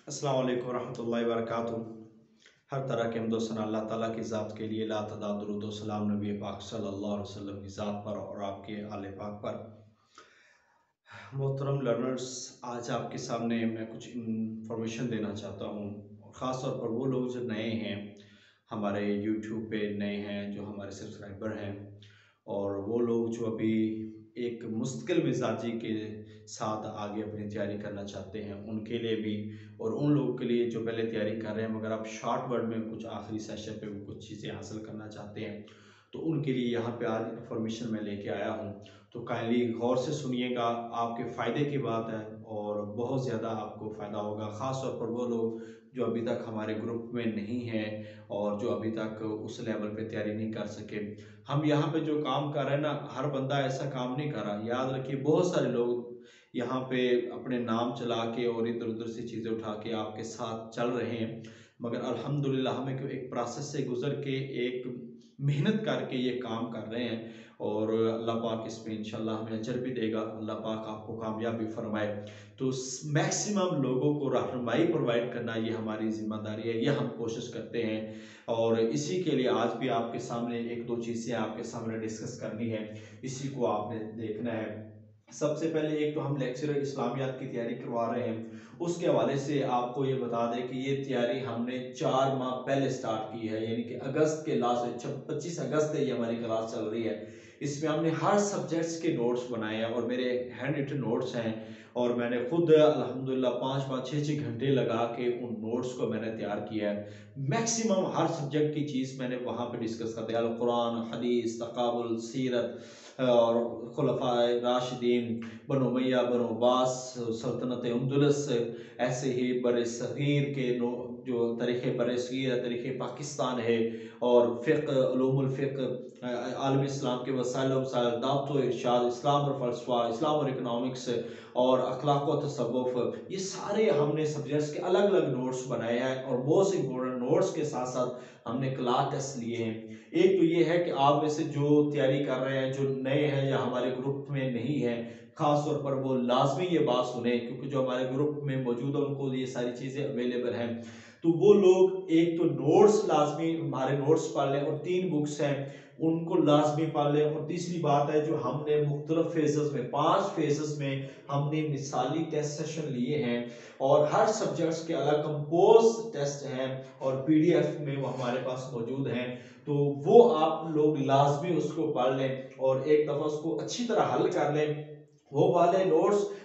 अस्सलाम वालेकुम रहमतुल्लाहि व बरकातुहू। हर तरह के हम्दो सना अल्लाह ताला की ज़ात के लिए ला तदाद दुरूद व सलाम नबी पाक सल्लल्लाहु अलैहि वसल्लम की ज़ात पर और आपके आले पाक पर। मोहतरम लर्नर्स, आज आपके सामने मैं कुछ इंफॉर्मेशन देना चाहता हूँ। ख़ास तौर पर वो लोग जो नए हैं, हमारे यूट्यूब पे नए हैं, जो हमारे सब्सक्राइबर हैं, और वो लोग जो अभी एक मुस्तकिल मिजाजी के साथ आगे अपनी तैयारी करना चाहते हैं, उनके लिए भी, और उन लोगों के लिए जो पहले तैयारी कर रहे हैं मगर आप शॉर्ट वर्ड में कुछ आखिरी सेशन पे वो कुछ चीज़ें हासिल करना चाहते हैं, तो उनके लिए यहाँ पे आज इन्फॉर्मेशन मैं लेके आया हूँ। तो काइंडली गौर से सुनिएगा, आपके फ़ायदे की बात है और बहुत ज़्यादा आपको फ़ायदा होगा। ख़ास तौर पर वो लोग जो अभी तक हमारे ग्रुप में नहीं हैं और जो अभी तक उस लेवल पे तैयारी नहीं कर सके। हम यहाँ पे जो काम कर रहे हैं ना, हर बंदा ऐसा काम नहीं कर रहा। याद रखिए, बहुत सारे लोग यहाँ पे अपने नाम चला के और इधर-उधर से चीज़ें उठा के आपके साथ चल रहे हैं, मगर अल्हम्दुलिल्लाह हमें क्यों एक प्रोसेस से गुज़र के एक मेहनत करके ये काम कर रहे हैं, और अल्लाह पाक इसमें इंशाल्लाह हमें अजर भी देगा। अल्लाह पाक आपको कामयाबी फरमाए। तो मैक्सिमम लोगों को रहनुमाई प्रोवाइड करना ये हमारी ज़िम्मेदारी है, ये हम कोशिश करते हैं, और इसी के लिए आज भी आपके सामने एक दो चीज़ें आपके सामने डिस्कस करनी है, इसी को आपने देखना है। सबसे पहले एक तो हम लेक्चरर इस्लामियात की तैयारी करवा रहे हैं, उसके हवाले से आपको ये बता दें कि ये तैयारी हमने 4 माह पहले स्टार्ट की है, यानी कि अगस्त के लास्ट 25 अगस्त से ये हमारी क्लास चल रही है। इसमें हमने हर सब्जेक्ट्स के नोट्स बनाए हैं और मेरे हैंड रिटन नोट्स हैं, और मैंने खुद अल्हम्दुलिल्लाह 5-5 6-6 घंटे लगा के उन नोट्स को मैंने तैयार किया है। मैक्सिमम हर सब्जेक्ट की चीज़ मैंने वहाँ पे डिस्कस कर दिया, अल कुरान, हदीस, तकाबुल, सीरत और खुलफाए राशिदीन, बनु उमय्या, बनु अब्बास, सल्तनत अंदलस, ऐसे ही बर सगीर के जो तरीक़े बर सगीर है, तरीक़े पाकिस्तान है, और फ़िक़्ह, उलूमुल फ़िक़्ह, आलम इस्लाम के वसाइल व वसाइल, दावत व इरशाद, इस्लाम और फ़लसफ़ा, इस्लाम और इकनॉमिक्स, और अखलाक व तसव्वुफ़, ये सारे हमने सब्जेक्ट्स के अलग-अलग नोट्स बनाए हैं, और मोस्ट इम्पोर्टेंट नोट्स के साथ-साथ हमने क्लास टेस्ट लिए हैं। एक तो ये है कि आप में से जो तैयारी कर रहे हैं, जो नए हैं या हमारे ग्रुप में नहीं हैं, ख़ास तौर पर वो लाज़मी ये बात सुने, क्योंकि जो हमारे ग्रुप में मौजूद है उनको ये सारी चीज़ें अवेलेबल हैं। तो वो लोग एक तो नोट्स लाज़मी हमारे नोट्स पढ़ लें, और 3 बुक्स हैं उनको लाज़मी पढ़ लें, और तीसरी बात है जो हमने मुख्तलिफ फ़ेज़ेज़ में 5 फ़ेज़ेज़ में हमने मिसाली टेस्ट सेशन लिए हैं, और हर सब्जेक्ट्स के अलग कंपोज़ टेस्ट हैं और पीडीएफ में वो हमारे पास मौजूद हैं। तो वो आप लोग लाज़मी उसको पढ़ लें और एक दफ़ा उसको अच्छी तरह हल कर लें। वो वाले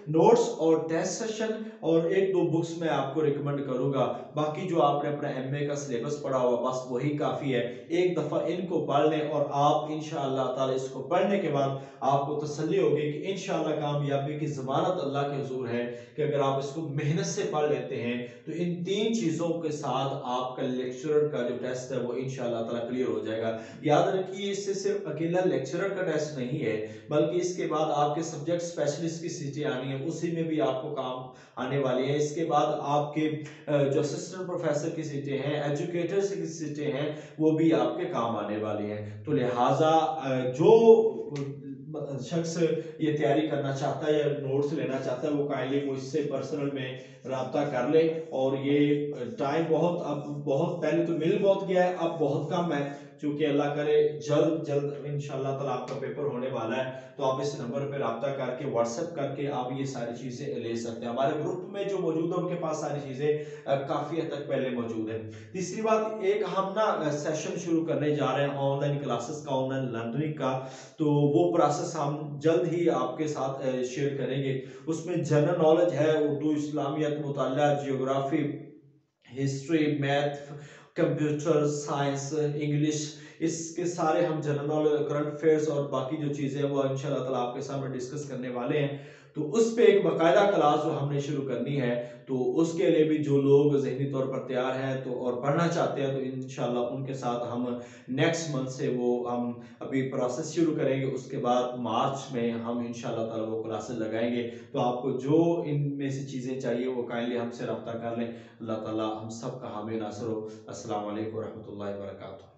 नोट्स और टेस्ट सेशन और 1-2 बुक्स मैं आपको रिकमेंड करूँगा। बाकी जो आपने अपना एमए का सिलेबस पढ़ा हुआ बस वही काफ़ी है। एक दफ़ा इनको पढ़ लें और आप इंशाअल्लाह ताला इसको पढ़ने के बाद आपको तसल्ली होगी कि इंशाअल्लाह कामयाबी की ज़मानत अल्लाह के हुज़ूर है, कि अगर आप इसको मेहनत से पढ़ लेते हैं तो इन 3 चीज़ों के साथ आपका लेक्चरर का जो टेस्ट है वो इंशाअल्लाह ताला क्लियर हो जाएगा। याद रखिए, इससे सिर्फ अकेला लेक्चरर का टेस्ट नहीं है, बल्कि इसके बाद आपके सब्जेक्ट स्पेशलिस्ट की सीटें आनी है, उसी में भी आपको काम आने वाली है। इसके बाद आपके जो असिस्टेंट प्रोफेसर की सीटें हैं, एजुकेटर्स की सीटें हैं, वो भी आपके काम आने वाली हैं। तो लिहाजा जो शख्स ये तैयारी करना चाहता है या नोट्स लेना चाहता है, वो काइंडली मुझसे पर्सनल में राब्ता कर ले। और ये टाइम बहुत पहले तो मिल बहुत गया है, अब बहुत कम है, क्योंकि अल्लाह करे जल्द जल्द इंशाअल्लाह ताला आपका पेपर होने वाला है। तो आप इस नंबर पे राब्ता करके व्हाट्सएप करके आप ये सारी चीज़ें ले सकते हैं। हमारे ग्रुप में जो मौजूद है उनके पास सारी चीज़ें काफ़ी हद तक पहले मौजूद है। तीसरी बात, एक हम ना सेशन शुरू करने जा रहे हैं ऑनलाइन क्लासेस का, ऑनलाइन लर्निंग का, तो वो प्रोसेस हम जल्द ही आपके साथ शेयर करेंगे। उसमें जनरल नॉलेज है, उर्दू, इस्लामियत, मुताल्ला, geography, history, math, computer science, English, इसके सारे हम जनरल नॉलेज, करंट अफेयर्स और बाकी जो चीज़ें हैं वो इंशाल्लाह ताला आपके सामने डिस्कस करने वाले हैं। तो उस पे एक बाकायदा क्लास जो हमने शुरू करनी है, तो उसके लिए भी जो लोग ज़हनी तौर पर तैयार हैं तो और पढ़ना चाहते हैं, तो इंशाल्लाह उनके साथ हम नेक्स्ट मंथ से वो हम अभी प्रोसेस शुरू करेंगे। उसके बाद मार्च में हम इंशाल्लाह ताला वो क्लासेस लगाएंगे। तो आपको जो इनमें से चीज़ें चाहिए वो काइंडली हमसे रब्ता कर लें। अल्लाह ताला हम सब का हामी नासिर हो। अस्सलाम वालेकुम रहमतुल्लाहि व बरकातुहू।